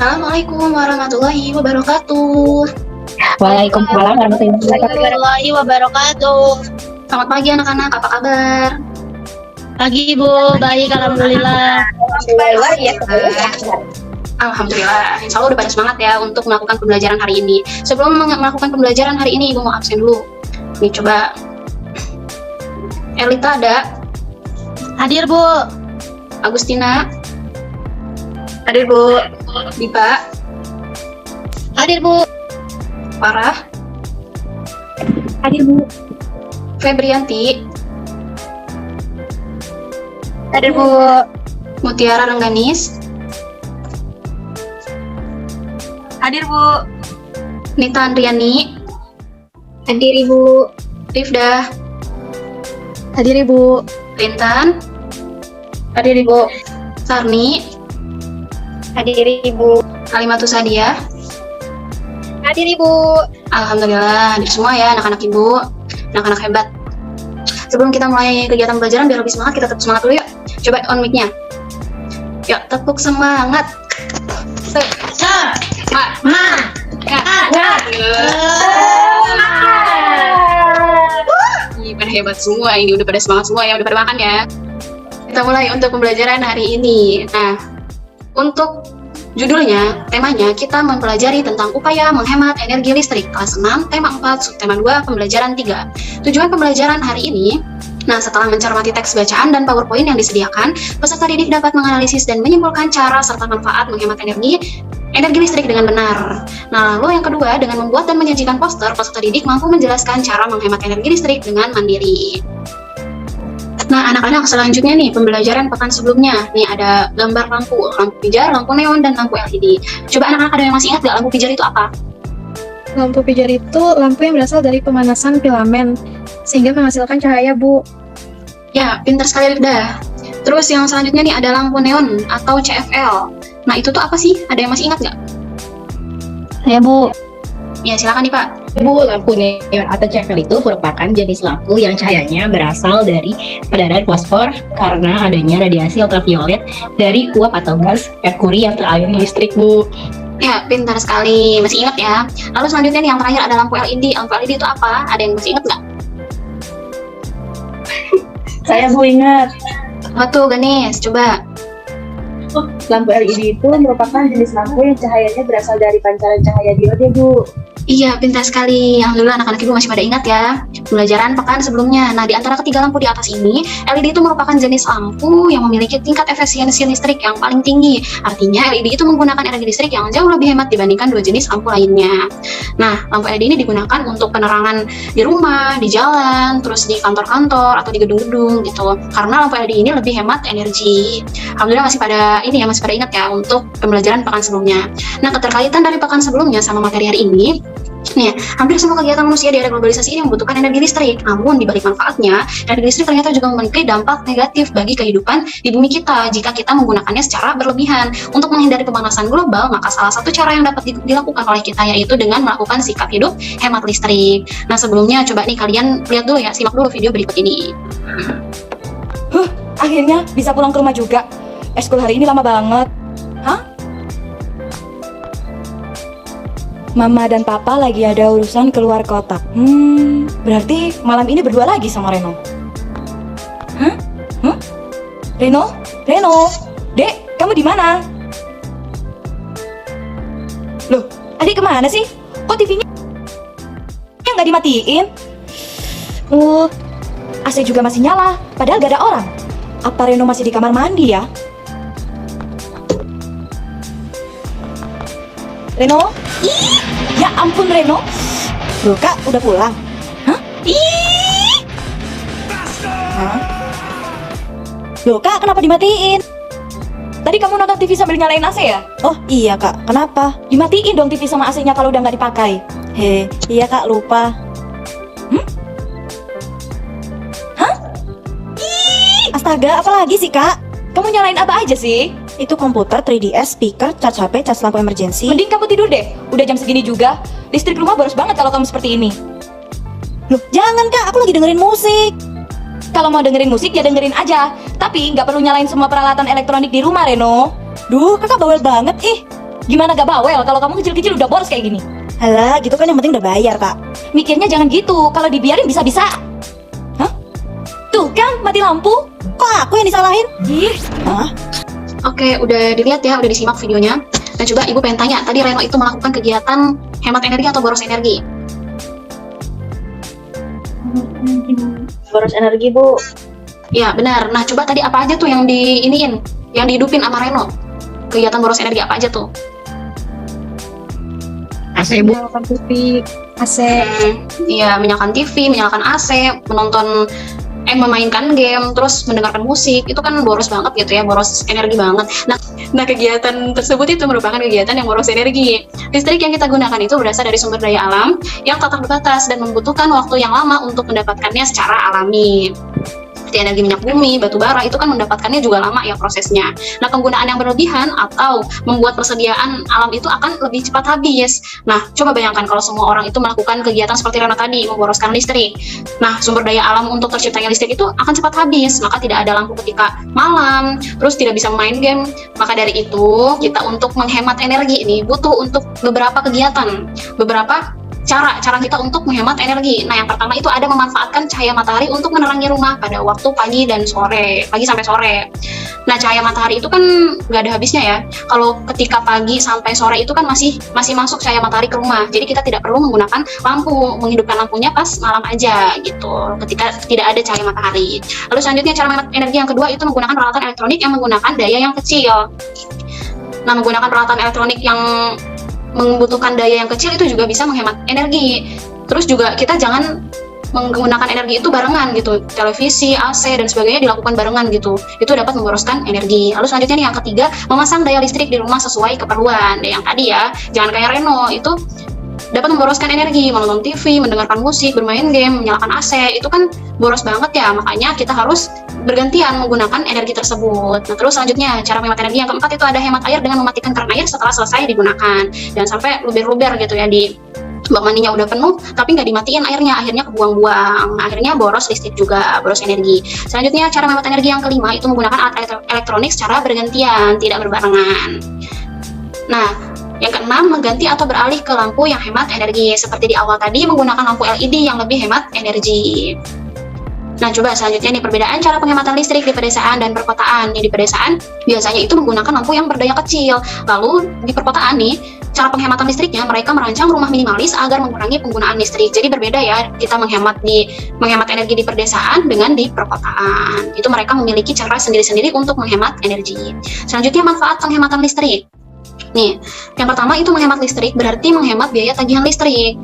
Assalamualaikum warahmatullahi wabarakatuh. Waalaikumsalam warahmatullahi Wabarakatuh. Selamat pagi anak-anak, apa kabar? Pagi Bu, baik alhamdulillah. Alhamdulillah, insya Allah udah pada semangat ya untuk melakukan pembelajaran hari ini. Sebelum melakukan pembelajaran hari ini, Ibu mau absen dulu. Nih coba, Elita ada, Hadir Bu. Agustina, hadir Bu, Dipa, Hadir Bu. Farah, Hadir Bu. Febrianti, Hadir Bu. Mutiara Rengganis, Hadir Bu. Nita Andriani, Hadir Ibu. Rifda, Hadir Ibu. Rintan, Hadir Ibu. Sarni, Hadir Ibu. Kalimatus Sadia. Hadir Ibu. Alhamdulillah, hadir semua ya anak-anak ibu, anak-anak hebat. Sebelum kita mulai kegiatan pelajaran biar lebih semangat, kita tepuk semangat dulu yuk. Coba on mic-nya. Yuk, tepuk semangat. Ih, pada hebat semua ini, udah pada semangat semua ya, udah pada makan ya. Kita mulai untuk pembelajaran hari ini. Nah, untuk judulnya, temanya kita mempelajari tentang upaya menghemat energi listrik kelas 6, tema 4, subtema 2, pembelajaran 3. Tujuan pembelajaran hari ini, nah setelah mencermati teks bacaan dan PowerPoint yang disediakan, peserta didik dapat menganalisis dan menyimpulkan cara serta manfaat menghemat energi listrik dengan benar. Nah, lalu yang kedua, dengan membuat dan menyajikan poster, peserta didik mampu menjelaskan cara menghemat energi listrik dengan mandiri. Nah, anak-anak, selanjutnya nih pembelajaran pekan sebelumnya. Nih ada gambar lampu pijar, lampu neon, dan lampu LED. Coba anak-anak ada yang masih ingat nggak lampu pijar itu apa? Lampu pijar itu lampu yang berasal dari pemanasan filamen sehingga menghasilkan cahaya, Bu. Ya, pintar sekali Rifda. Terus yang selanjutnya nih ada lampu neon atau CFL. Nah, itu tuh apa sih? Ada yang masih ingat nggak? Saya Bu. Ya, silakan nih Pak. Bu, lampu neon atau CFL itu merupakan jenis lampu yang cahayanya berasal dari peredaran fosfor karena adanya radiasi ultraviolet dari uap atau gas merkuri yang teraliri listrik, Bu. Ya, pintar sekali. Masih ingat ya? Lalu selanjutnya nih yang terakhir ada lampu LED. Lampu LED itu apa? Ada yang masih ingat nggak? Saya Bu ingat. Apa tuh, Ganes? Coba. Lampu LED itu merupakan jenis lampu yang cahayanya berasal dari pancaran cahaya diode, Bu. Iya, pintar sekali. Alhamdulillah anak-anak ibu masih pada ingat ya pembelajaran pekan sebelumnya. Nah, di antara ketiga lampu di atas ini, LED itu merupakan jenis lampu yang memiliki tingkat efisiensi listrik yang paling tinggi. Artinya, LED itu menggunakan energi listrik yang jauh lebih hemat dibandingkan dua jenis lampu lainnya. Nah, lampu LED ini digunakan untuk penerangan di rumah, di jalan, terus di kantor-kantor, atau di gedung-gedung gitu. Karena lampu LED ini lebih hemat energi. Alhamdulillah masih pada ingat ya untuk pembelajaran pekan sebelumnya. Nah, keterkaitan dari pekan sebelumnya sama materi hari ini, nih, hampir semua kegiatan manusia di era globalisasi ini membutuhkan energi listrik. Namun, di balik manfaatnya, energi listrik ternyata juga memiliki dampak negatif bagi kehidupan di bumi kita jika kita menggunakannya secara berlebihan. Untuk menghindari pemanasan global, maka salah satu cara yang dapat dilakukan oleh kita yaitu dengan melakukan sikap hidup hemat listrik. Nah, sebelumnya coba nih kalian lihat dulu ya, simak dulu video berikut ini. Akhirnya bisa pulang ke rumah juga. Eskul hari ini lama banget. Hah? Mama dan Papa lagi ada urusan keluar kota. Berarti malam ini berdua lagi sama Reno. Hah? Reno? Dek, kamu di mana? Loh, adik kemana sih? Kok TV-nya nggak dimatiin? AC juga masih nyala, padahal gak ada orang. Apa Reno masih di kamar mandi ya? Reno? Ih, ya ampun Reno. Loh kak, udah pulang? Hah? Ih! Hah? Loh kak, kenapa dimatiin? Tadi kamu nonton TV sambil nyalain AC ya? Oh iya kak, kenapa? Dimatiin dong TV sama AC-nya kalau udah nggak dipakai. Iya kak, lupa. Hah? Ih! Astaga, apa lagi sih kak? Kamu nyalain apa aja sih? Itu komputer, 3DS, speaker, charge HP, charge lampu emergency. Mending kamu tidur deh. Udah jam segini juga. Listrik rumah boros banget kalau kamu seperti ini. Loh, jangan kak, aku lagi dengerin musik. Kalau mau dengerin musik ya dengerin aja. Tapi nggak perlu nyalain semua peralatan elektronik di rumah, Reno. Duh, kakak bawel banget ih. Gimana gak bawel kalau kamu kecil-kecil udah boros kayak gini? Alah, gitu kan yang penting udah bayar, Kak. Mikirnya jangan gitu, kalau dibiarin bisa-bisa. Hah? Tuh kan, mati lampu. Kok aku yang disalahin? Ih, Hah? Oke, udah dilihat ya, udah disimak videonya. Dan juga Ibu pengen tanya, tadi Reno itu melakukan kegiatan hemat energi atau boros energi? Boros energi, Bu. Ya, benar. Nah, coba tadi apa aja tuh yang diiniin, yang dihidupin sama Reno? Kegiatan boros energi apa aja tuh? AC Bu. Menyalakan TV, AC. Iya, menyalakan TV, menyalakan AC, menonton memainkan game, terus mendengarkan musik, itu kan boros banget gitu ya, boros energi banget. Nah, kegiatan tersebut itu merupakan kegiatan yang boros energi. Listrik yang kita gunakan itu berasal dari sumber daya alam yang tak terbatas dan membutuhkan waktu yang lama untuk mendapatkannya secara alami. Seperti energi minyak bumi, batu bara, itu kan mendapatkannya juga lama ya prosesnya. Nah, penggunaan yang berlebihan atau membuat persediaan alam itu akan lebih cepat habis. Nah, coba bayangkan kalau semua orang itu melakukan kegiatan seperti Reno tadi, memboroskan listrik. Nah, sumber daya alam untuk terciptanya listrik itu akan cepat habis, maka tidak ada lampu ketika malam, terus tidak bisa main game. Maka dari itu, kita untuk menghemat energi ini butuh untuk beberapa kegiatan, beberapa cara kita untuk menghemat energi. Nah, yang pertama itu ada memanfaatkan cahaya matahari untuk menerangi rumah pada waktu pagi dan sore, pagi sampai sore. Nah, cahaya matahari itu kan nggak ada habisnya ya. Kalau ketika pagi sampai sore itu kan masih masuk cahaya matahari ke rumah. Jadi kita tidak perlu menggunakan lampu, menghidupkan lampunya pas malam aja gitu, ketika tidak ada cahaya matahari. Lalu selanjutnya cara menghemat energi yang kedua itu menggunakan peralatan elektronik yang menggunakan daya yang kecil. Nah, menggunakan peralatan elektronik yang membutuhkan daya yang kecil itu juga bisa menghemat energi. Terus juga kita jangan menggunakan energi itu barengan gitu. Televisi, AC dan sebagainya dilakukan barengan gitu. Itu dapat memboroskan energi. Lalu selanjutnya nih yang ketiga, memasang daya listrik di rumah sesuai keperluan. Yang tadi ya, jangan kayak Reno itu dapat memboroskan energi, menonton TV, mendengarkan musik, bermain game, menyalakan AC, itu kan boros banget ya, makanya kita harus bergantian menggunakan energi tersebut. Nah, terus selanjutnya, cara menghemat energi yang keempat itu ada hemat air dengan mematikan keran air setelah selesai digunakan. Dan sampai luber-luber gitu ya, di bak mandinya udah penuh, tapi nggak dimatiin airnya, akhirnya kebuang-buang. Nah, akhirnya boros listrik juga, boros energi. Selanjutnya, cara menghemat energi yang kelima itu menggunakan alat elektronik secara bergantian, tidak berbarengan. Nah, yang keenam, mengganti atau beralih ke lampu yang hemat energi. Seperti di awal tadi, menggunakan lampu LED yang lebih hemat energi. Nah, coba selanjutnya nih, perbedaan cara penghematan listrik di pedesaan dan perkotaan. Di pedesaan, biasanya itu menggunakan lampu yang berdaya kecil. Lalu, di perkotaan nih, cara penghematan listriknya, mereka merancang rumah minimalis agar mengurangi penggunaan listrik. Jadi berbeda ya, kita menghemat energi di pedesaan dengan di perkotaan. Itu mereka memiliki cara sendiri-sendiri untuk menghemat energi. Selanjutnya, manfaat penghematan listrik. Nih, yang pertama itu menghemat listrik berarti menghemat biaya tagihan listrik.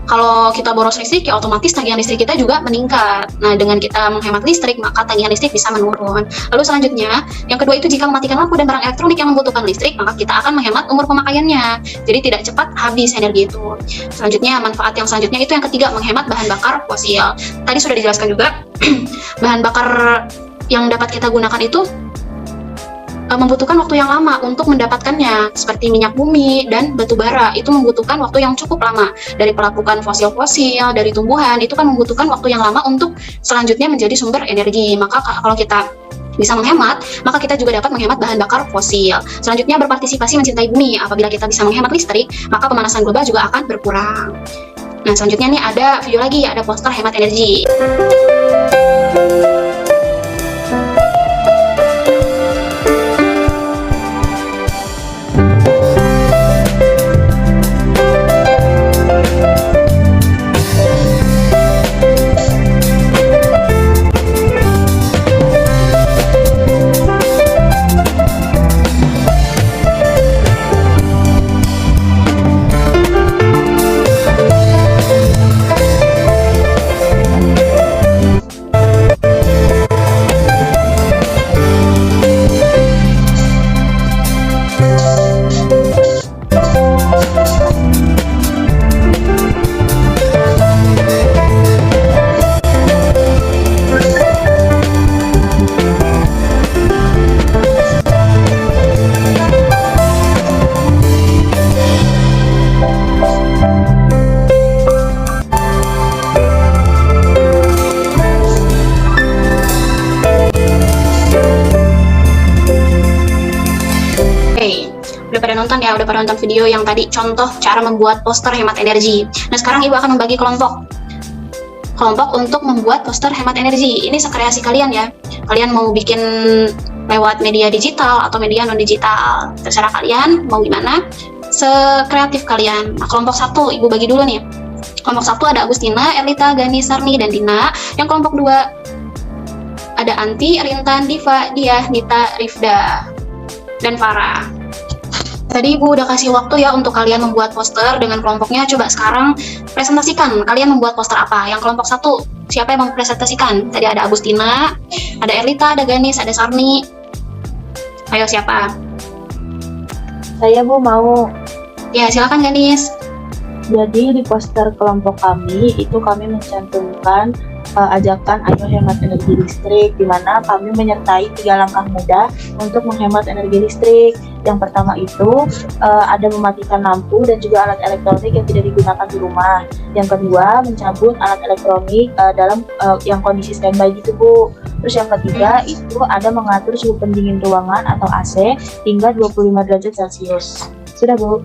Kalau kita boros listrik, ya otomatis tagihan listrik kita juga meningkat. Nah, dengan kita menghemat listrik, maka tagihan listrik bisa menurun. Lalu selanjutnya, yang kedua itu jika mematikan lampu dan barang elektronik yang membutuhkan listrik, maka kita akan menghemat umur pemakaiannya. Jadi tidak cepat habis energi itu. Selanjutnya, manfaat yang selanjutnya itu yang ketiga, menghemat bahan bakar fosil. Tadi sudah dijelaskan juga, bahan bakar yang dapat kita gunakan itu membutuhkan waktu yang lama untuk mendapatkannya, seperti minyak bumi dan batu bara. Itu membutuhkan waktu yang cukup lama. Dari pelapukan fosil-fosil, dari tumbuhan, itu kan membutuhkan waktu yang lama untuk selanjutnya menjadi sumber energi. Maka kalau kita bisa menghemat, maka kita juga dapat menghemat bahan bakar fosil. Selanjutnya, berpartisipasi mencintai bumi. Apabila kita bisa menghemat listrik, maka pemanasan global juga akan berkurang. Nah, selanjutnya nih ada video lagi, ada poster hemat energi. ya udah pada nonton video yang tadi contoh cara membuat poster hemat energi. Nah sekarang Ibu akan membagi kelompok untuk membuat poster hemat energi. Ini sekreasi kalian ya. Kalian mau bikin lewat media digital atau media non digital, terserah kalian mau gimana, sekreatif kalian. Nah kelompok 1 Ibu bagi dulu nih. Kelompok 1 ada Agustina, Erlita, Gani, Sarni, dan Dina. Yang kelompok 2 ada Anti, Rintan, Diva, Dia, Nita, Rifda, dan Farah. Tadi Ibu udah kasih waktu ya untuk kalian membuat poster dengan kelompoknya. Coba sekarang presentasikan kalian membuat poster apa. Yang kelompok 1, siapa yang mau presentasikan? Tadi ada Agustina, ada Erlita, ada Ganis, ada Sarni. Ayo siapa? Saya Bu mau. Ya silakan Ganis. Jadi di poster kelompok kami itu kami mencantumkan ajakan ayo hemat energi listrik, di mana kami menyertai 3 langkah mudah untuk menghemat energi listrik. Yang pertama itu ada mematikan lampu dan juga alat elektronik yang tidak digunakan di rumah. Yang kedua mencabut alat elektronik dalam yang kondisi standby gitu Bu. Terus yang ketiga itu ada mengatur suhu pendingin ruangan atau AC hingga 25 derajat Celcius. Sudah Bu.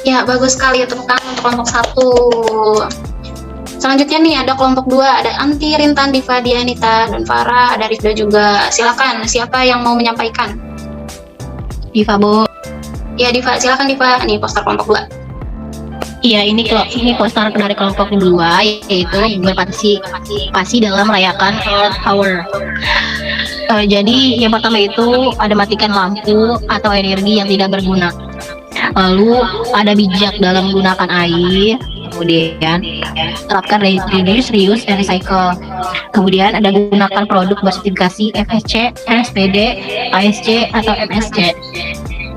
Ya bagus sekali, tepuk tangan untuk kelompok 1. Selanjutnya nih ada kelompok 2, ada Anti, Rintan, Diva, Dianita, dan Farah, ada Rifda juga. Silakan, siapa yang mau menyampaikan? Diva Bu. Ya Diva, silakan Diva. Nih poster kelompok 2. Iya, ini poster dari kelompok 2, yaitu berpartisipasi dalam merayakan Earth Hour. Jadi yang pertama itu ada matikan lampu atau energi yang tidak berguna. Lalu ada bijak dalam menggunakan air. Kemudian terapkan reduce, reuse, and recycle. Kemudian ada gunakan produk bersertifikasi FSC, SPD, ASC, atau MSC.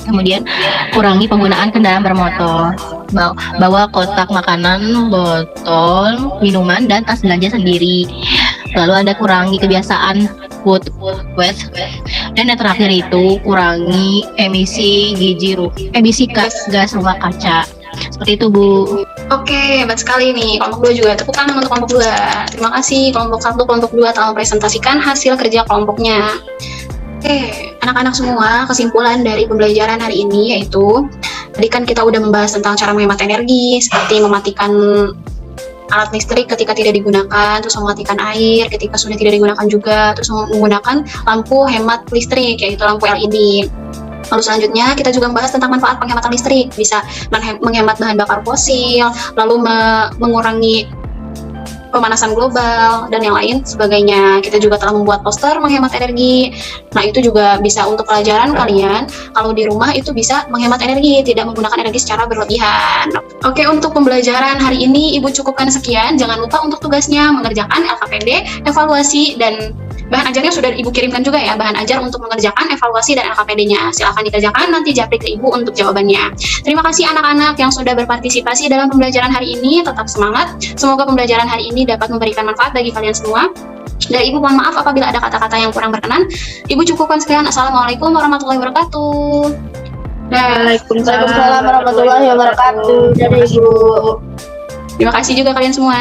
Kemudian kurangi penggunaan kendaraan bermotor. Bawa kotak makanan, botol, minuman, dan tas belanja sendiri. Lalu ada kurangi kebiasaan food waste. Dan yang terakhir itu kurangi emisi gas rumah kaca. Seperti itu Bu. Oke, hebat sekali nih. Kelompok 2 juga. Tepuk tangan untuk kelompok 2. Terima kasih kelompok 1, kelompok 2 telah mempresentasikan hasil kerja kelompoknya. Oke, anak-anak semua, kesimpulan dari pembelajaran hari ini yaitu tadi kan kita udah membahas tentang cara menghemat energi, seperti mematikan alat listrik ketika tidak digunakan, terus mematikan air ketika sudah tidak digunakan juga, terus menggunakan lampu hemat listrik, yaitu lampu LED. Lalu selanjutnya kita juga membahas tentang manfaat penghematan listrik, bisa menghemat bahan bakar fosil, lalu mengurangi pemanasan global, dan yang lain sebagainya. Kita juga telah membuat poster menghemat energi. Nah itu juga bisa untuk pelajaran kalian, kalau di rumah itu bisa menghemat energi, tidak menggunakan energi secara berlebihan. Oke, untuk pembelajaran hari ini Ibu cukupkan sekian. Jangan lupa untuk tugasnya mengerjakan LKPD, evaluasi, dan bahan ajarnya sudah Ibu kirimkan juga ya, bahan ajar untuk mengerjakan evaluasi dan LKPD-nya. Silahkan dikerjakan, nanti japri ke Ibu untuk jawabannya. Terima kasih anak-anak yang sudah berpartisipasi dalam pembelajaran hari ini. Tetap semangat. Semoga pembelajaran hari ini dapat memberikan manfaat bagi kalian semua. Dari Ibu mohon maaf apabila ada kata-kata yang kurang berkenan. Ibu cukupkan sekian. Assalamualaikum warahmatullahi wabarakatuh. Waalaikumsalam warahmatullahi wabarakatuh. Dari Ibu. Terima kasih juga kalian semua.